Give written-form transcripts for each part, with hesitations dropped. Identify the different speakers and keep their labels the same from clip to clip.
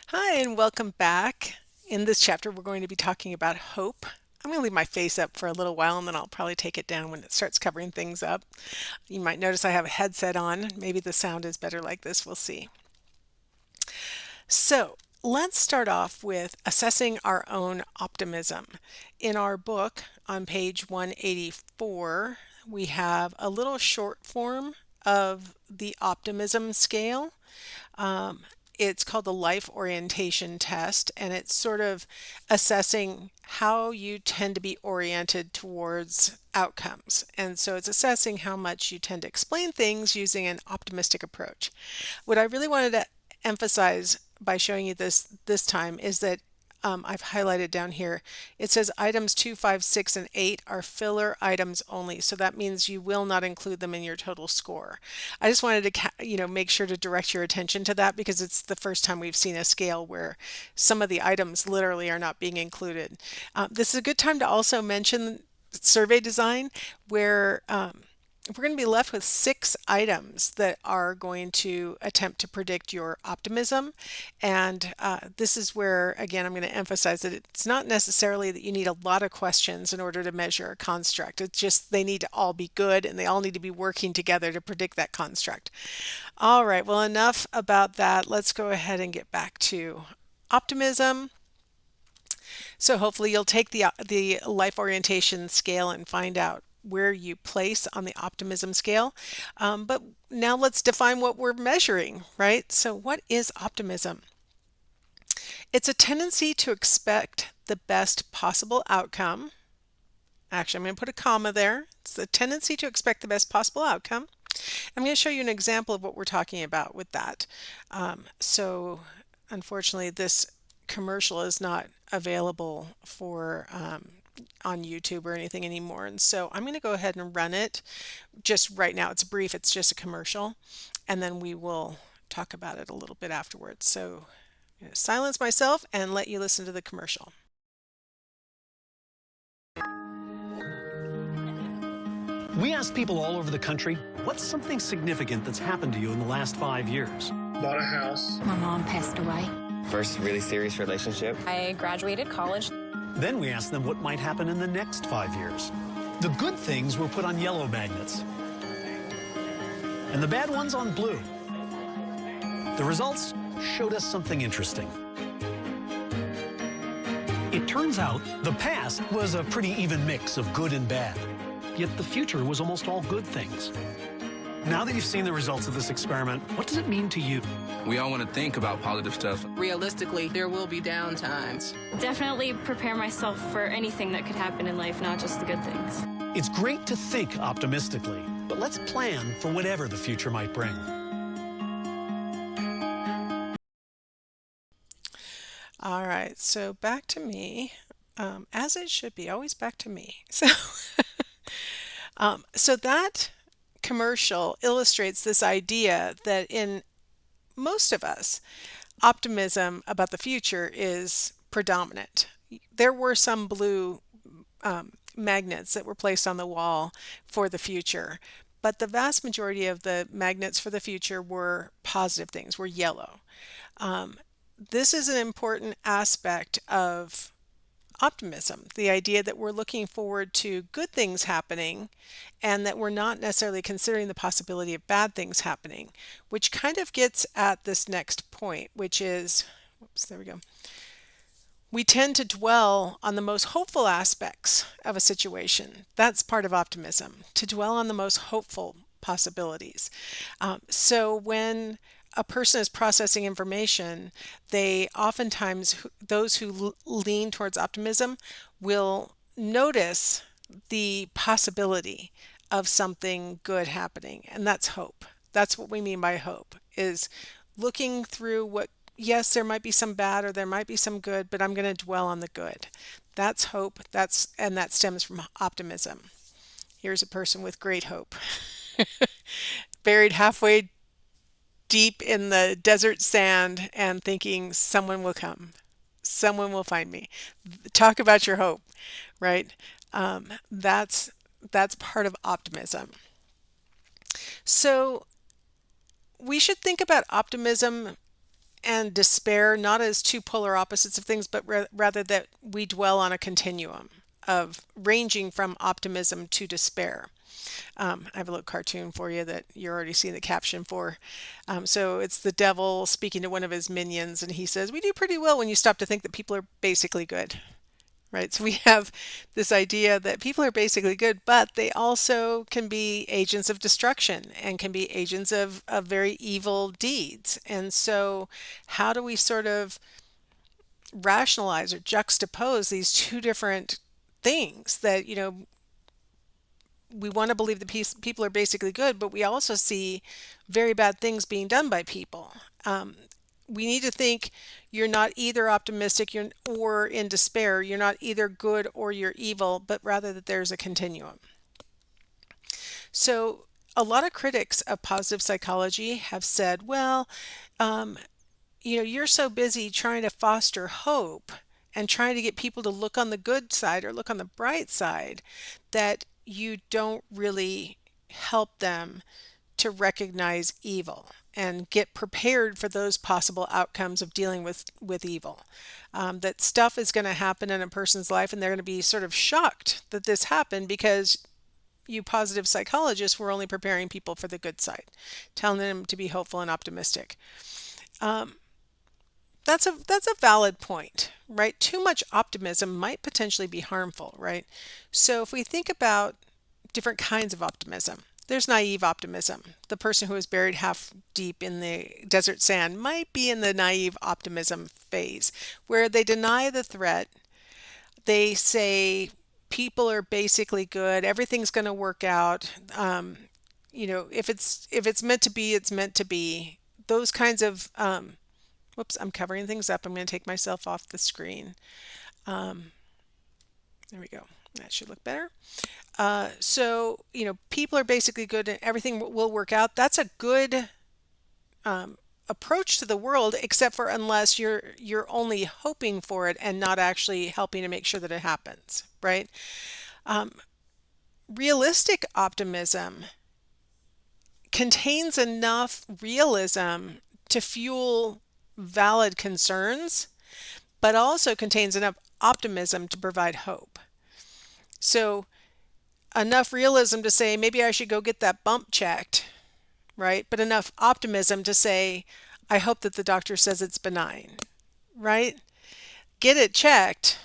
Speaker 1: Hi, and welcome back. In this chapter, we're going to be talking about hope. I'm going to leave my face up for a little while and then I'll probably take it down when it starts covering things up. You might notice I have a headset on. Maybe the sound is better like this. We'll see. So, let's start off with assessing our own optimism. In our book on page 184, we have a little short form of the optimism scale. Um, it's called the life orientation test, and it's sort of assessing how you tend to be oriented towards outcomes. And so it's assessing how much you tend to explain things using an optimistic approach. What I really wanted to emphasize by showing you this time is that I've highlighted down here. It says items 2, 5, 6, and 8 are filler items only. So that means you will not include them in your total score. I just wanted to, make sure to direct your attention to that because it's the first time we've seen a scale where some of the items literally are not being included. This is a good time to also mention survey design where we're going to be left with 6 items that are going to attempt to predict your optimism. And this is where, again, I'm going to emphasize that it's not necessarily that you need a lot of questions in order to measure a construct. It's just they need to all be good and they all need to be working together to predict that construct. All right, well, enough about that. Let's go ahead and get back to optimism. So hopefully you'll take the life orientation scale and find out where you place on the optimism scale. But now let's define what we're measuring, right? So what is optimism? It's a tendency to expect the best possible outcome. Actually, I'm going to put a comma there. It's the tendency to expect the best possible outcome. I'm going to show you an example of what we're talking about with that. So unfortunately, this commercial is not available for on YouTube or anything anymore. And so I'm going to go ahead and run it. Just right now, it's brief, it's just a commercial, and then we will talk about it a little bit afterwards. So I'm going to silence myself and let you listen to the commercial.
Speaker 2: We asked people all over the country, what's something significant that's happened to you in the last 5 years?
Speaker 3: Bought a house.
Speaker 4: My mom passed away.
Speaker 5: First really serious relationship.
Speaker 6: I graduated college.
Speaker 2: Then we asked them what might happen in the next 5 years. The good things were put on yellow magnets, and the bad ones on blue. The results showed us something interesting. It turns out the past was a pretty even mix of good and bad, yet the future was almost all good things. Now that you've seen the results of this experiment, what does it mean to you?
Speaker 5: We all want to think about positive stuff.
Speaker 7: Realistically, there will be down times.
Speaker 8: Definitely prepare myself for anything that could happen in life, not just the good things.
Speaker 2: It's great to think optimistically, but let's plan for whatever the future might bring.
Speaker 1: All right, so back to me, as it should be, always back to me. So that commercial illustrates this idea that in most of us, optimism about the future is predominant. There were some blue magnets that were placed on the wall for the future, but the vast majority of the magnets for the future were positive things, were yellow. This is an important aspect of optimism, the idea that we're looking forward to good things happening and that we're not necessarily considering the possibility of bad things happening, which kind of gets at this next point, which is, oops, there we go. We tend to dwell on the most hopeful aspects of a situation. That's part of optimism, to dwell on the most hopeful possibilities. So when a person is processing information, they oftentimes, those who lean towards optimism will notice the possibility of something good happening, and that's hope. That's what we mean by hope, is looking through what, yes, there might be some bad or there might be some good, but I'm going to dwell on the good. That's hope, and that stems from optimism. Here's a person with great hope. Buried halfway deep in the desert sand and thinking someone will come, someone will find me. Talk about your hope, right? That's part of optimism. So we should think about optimism and despair not as two polar opposites of things, but rather that we dwell on a continuum of ranging from optimism to despair. I have a little cartoon for you that you're already seeing the caption for. So it's the devil speaking to one of his minions, and he says, "We do pretty well when you stop to think that people are basically good." Right? So we have this idea that people are basically good, but they also can be agents of destruction and can be agents of very evil deeds. And so, how do we sort of rationalize or juxtapose these two different things that, we want to believe that people are basically good, but we also see very bad things being done by people. We need to think you're not either optimistic or in despair. You're not either good or you're evil, but rather that there's a continuum. So, a lot of critics of positive psychology have said, well, you're so busy trying to foster hope and trying to get people to look on the good side or look on the bright side that you don't really help them to recognize evil and get prepared for those possible outcomes of dealing with evil. That stuff is going to happen in a person's life and they're going to be sort of shocked that this happened because you positive psychologists were only preparing people for the good side, telling them to be hopeful and optimistic. That's a valid point, right? Too much optimism might potentially be harmful, right? So if we think about different kinds of optimism, there's naive optimism. The person who is buried half deep in the desert sand might be in the naive optimism phase, where they deny the threat. They say people are basically good, everything's going to work out. If it's meant to be, it's meant to be. Those kinds of whoops, I'm covering things up. I'm going to take myself off the screen. There we go. That should look better. So, people are basically good and everything will work out. That's a good approach to the world, except for unless you're only hoping for it and not actually helping to make sure that it happens, right? Realistic optimism contains enough realism to fuel valid concerns, but also contains enough optimism to provide hope. So, enough realism to say, maybe I should go get that bump checked, right? But enough optimism to say, I hope that the doctor says it's benign, right? Get it checked,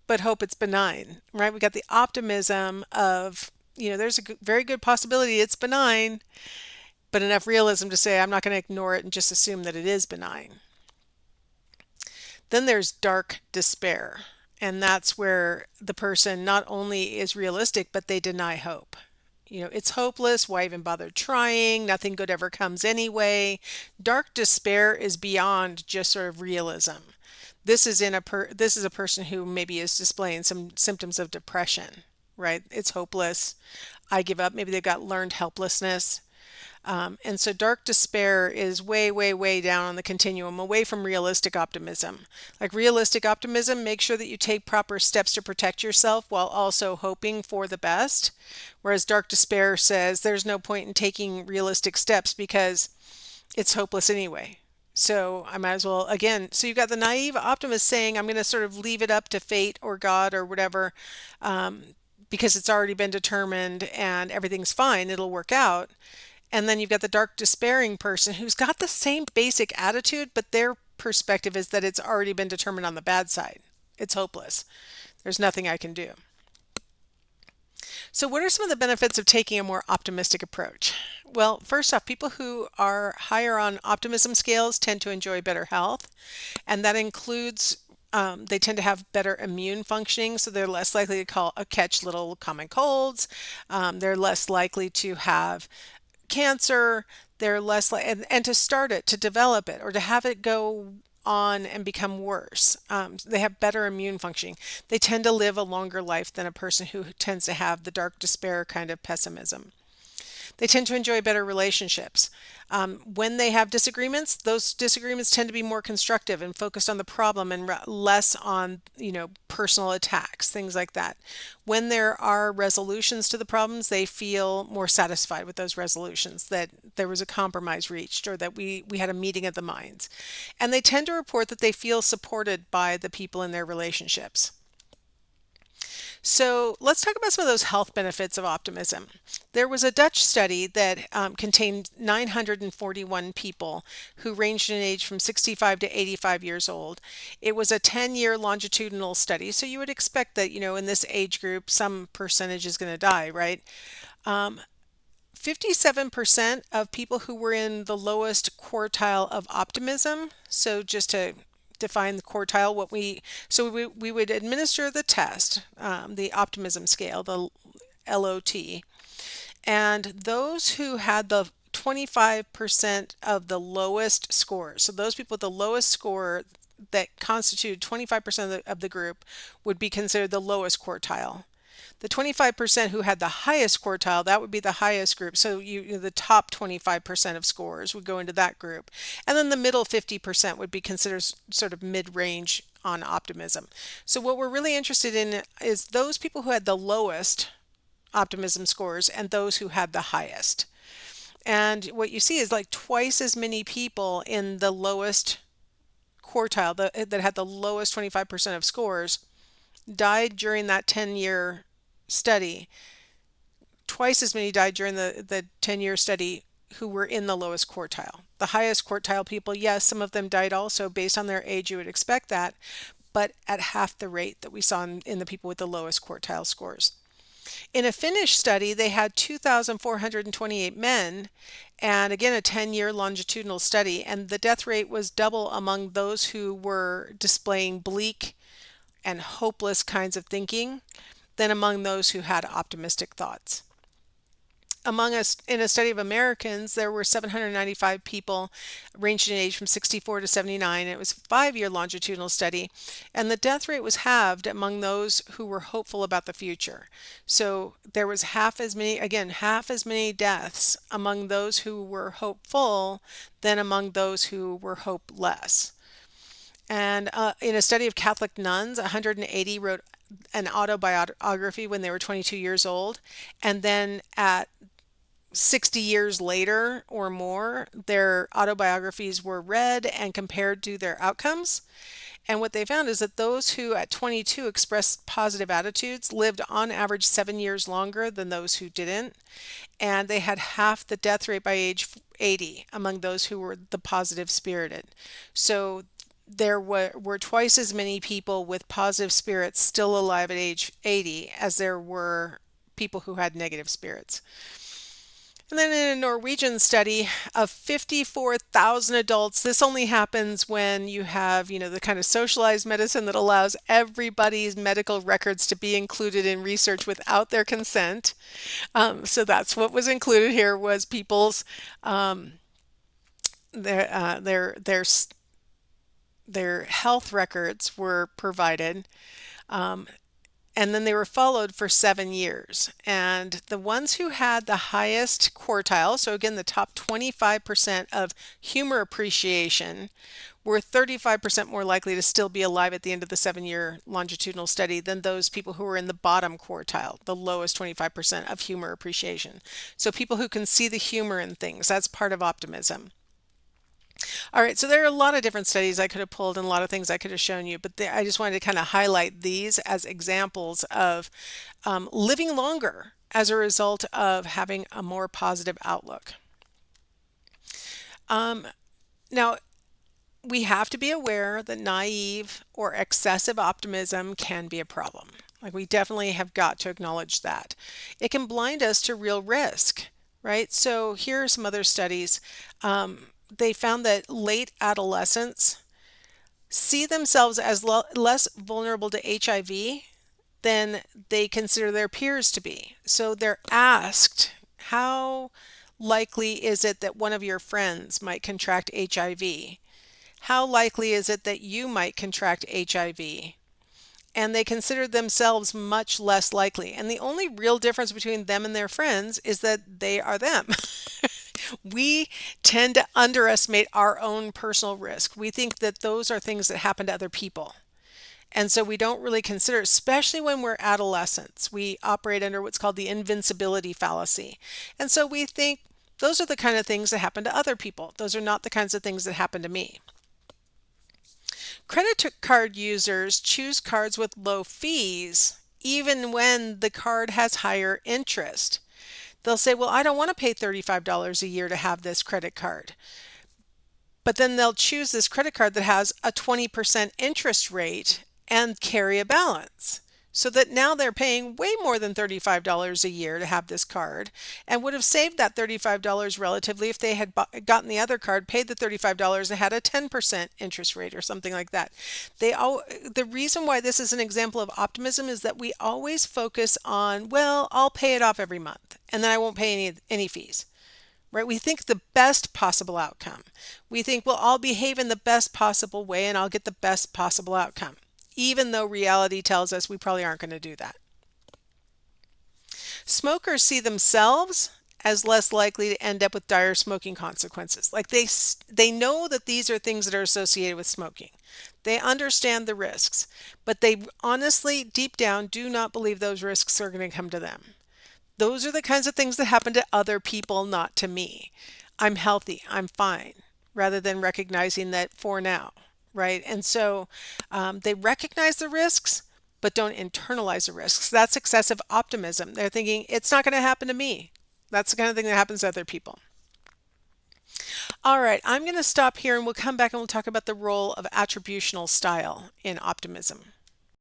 Speaker 1: but hope it's benign, right? We got the optimism of, there's a very good possibility it's benign, but enough realism to say, I'm not going to ignore it and just assume that it is benign. Then there's dark despair. And that's where the person not only is realistic, but they deny hope. It's hopeless. Why even bother trying? Nothing good ever comes anyway. Dark despair is beyond just sort of realism. This is this is a person who maybe is displaying some symptoms of depression, right? It's hopeless. I give up. Maybe they've got learned helplessness. And so dark despair is way, way, way down on the continuum, away from realistic optimism. Like realistic optimism, make sure that you take proper steps to protect yourself while also hoping for the best. Whereas dark despair says there's no point in taking realistic steps because it's hopeless anyway. So I might as well, again, so you've got the naive optimist saying, I'm going to sort of leave it up to fate or God or whatever, because it's already been determined and everything's fine, it'll work out. And then you've got the dark despairing person who's got the same basic attitude, but their perspective is that it's already been determined on the bad side. It's hopeless. There's nothing I can do. So what are some of the benefits of taking a more optimistic approach? Well, first off, people who are higher on optimism scales tend to enjoy better health, and that includes they tend to have better immune functioning, so they're less likely to catch little common colds. They're less likely to have cancer. They're less like and to start it, to develop it, or to have it go on and become worse. They have better immune functioning. They tend to live a longer life than a person who tends to have the dark despair kind of pessimism. They tend to enjoy better relationships. When they have disagreements, those disagreements tend to be more constructive and focused on the problem and less on, personal attacks, things like that. When there are resolutions to the problems, they feel more satisfied with those resolutions, that there was a compromise reached or that we had a meeting of the minds. And they tend to report that they feel supported by the people in their relationships. So let's talk about some of those health benefits of optimism. There was a Dutch study that contained 941 people who ranged in age from 65 to 85 years old. It was a 10-year longitudinal study, so you would expect that, in this age group, some percentage is going to die, right? 57% of people who were in the lowest quartile of optimism, so just to define the quartile, we would administer the test, the optimism scale, the LOT, and those who had the 25% of the lowest score, so those people with the lowest score that constituted 25% of the group would be considered the lowest quartile. The 25% who had the highest quartile, that would be the highest group. So the top 25% of scores would go into that group. And then the middle 50% would be considered sort of mid-range on optimism. So what we're really interested in is those people who had the lowest optimism scores and those who had the highest. And what you see is like twice as many people in the lowest quartile that had the lowest 25% of scores died during that 10-year study. Twice as many died during the 10-year study who were in the lowest quartile. The highest quartile people, yes, some of them died also based on their age. You would expect that, but at half the rate that we saw in the people with the lowest quartile scores. In a Finnish study, they had 2,428 men, and again, a 10-year longitudinal study, and the death rate was double among those who were displaying bleak and hopeless kinds of thinking than among those who had optimistic thoughts. Among us, in a study of Americans, there were 795 people ranging in age from 64 to 79. It was a 5-year longitudinal study, and the death rate was halved among those who were hopeful about the future. So there was half as many deaths among those who were hopeful than among those who were hopeless. And in a study of Catholic nuns, 180 wrote an autobiography when they were 22 years old. And then at 60 years later or more, their autobiographies were read and compared to their outcomes. And what they found is that those who at 22 expressed positive attitudes lived on average 7 years longer than those who didn't. And they had half the death rate by age 80 among those who were the positive spirited. So there were twice as many people with positive spirits still alive at age 80 as there were people who had negative spirits. And then in a Norwegian study of 54,000 adults, this only happens when you have, the kind of socialized medicine that allows everybody's medical records to be included in research without their consent. So that's what was included here was people's their health records were provided, and then they were followed for 7 years. And the ones who had the highest quartile, so again, the top 25% of humor appreciation, were 35% more likely to still be alive at the end of the 7-year longitudinal study than those people who were in the bottom quartile, the lowest 25% of humor appreciation. So people who can see the humor in things, that's part of optimism. All right, so there are a lot of different studies I could have pulled and a lot of things I could have shown you, but I just wanted to kind of highlight these as examples of living longer as a result of having a more positive outlook. Now, we have to be aware that naive or excessive optimism can be a problem. Like we definitely have got to acknowledge that. It can blind us to real risk, right? So here are some other studies. They found that late adolescents see themselves as less vulnerable to HIV than they consider their peers to be. So they're asked, how likely is it that one of your friends might contract HIV? How likely is it that you might contract HIV? and they consider themselves much less likely. And the only real difference between them and their friends is that they are them. We tend to underestimate our own personal risk. We think that those are things that happen to other people. And so we don't really consider, especially when we're adolescents, we operate under what's called the invincibility fallacy. And so we think those are the kind of things that happen to other people. Those are not the kinds of things that happen to me. Credit card users choose cards with low fees, even when the card has higher interest. They'll say, well, I don't want to pay $35 a year to have this credit card. But then they'll choose this credit card that has a 20% interest rate and carry a balance. So that now they're paying way more than $35 a year to have this card and would have saved that $35 relatively if they had gotten the other card, paid the $35 and had a 10% interest rate or something like that. The reason why this is an example of optimism is that we always focus on, well, I'll pay it off every month and then I won't pay any fees. Right? We think the best possible outcome. We think, well, I'll behave in the best possible way and I'll get the best possible outcome, even though reality tells us we probably aren't going to do that. Smokers see themselves as less likely to end up with dire smoking consequences. Like they know that these are things that are associated with smoking. They understand the risks, but they honestly, deep down, do not believe those risks are going to come to them. Those are the kinds of things that happen to other people, not to me. I'm healthy, I'm fine, rather than recognizing that for now, right? And so they recognize the risks, but don't internalize the risks. That's excessive optimism. They're thinking, it's not going to happen to me. That's the kind of thing that happens to other people. All right, I'm going to stop here and we'll come back and we'll talk about the role of attributional style in optimism.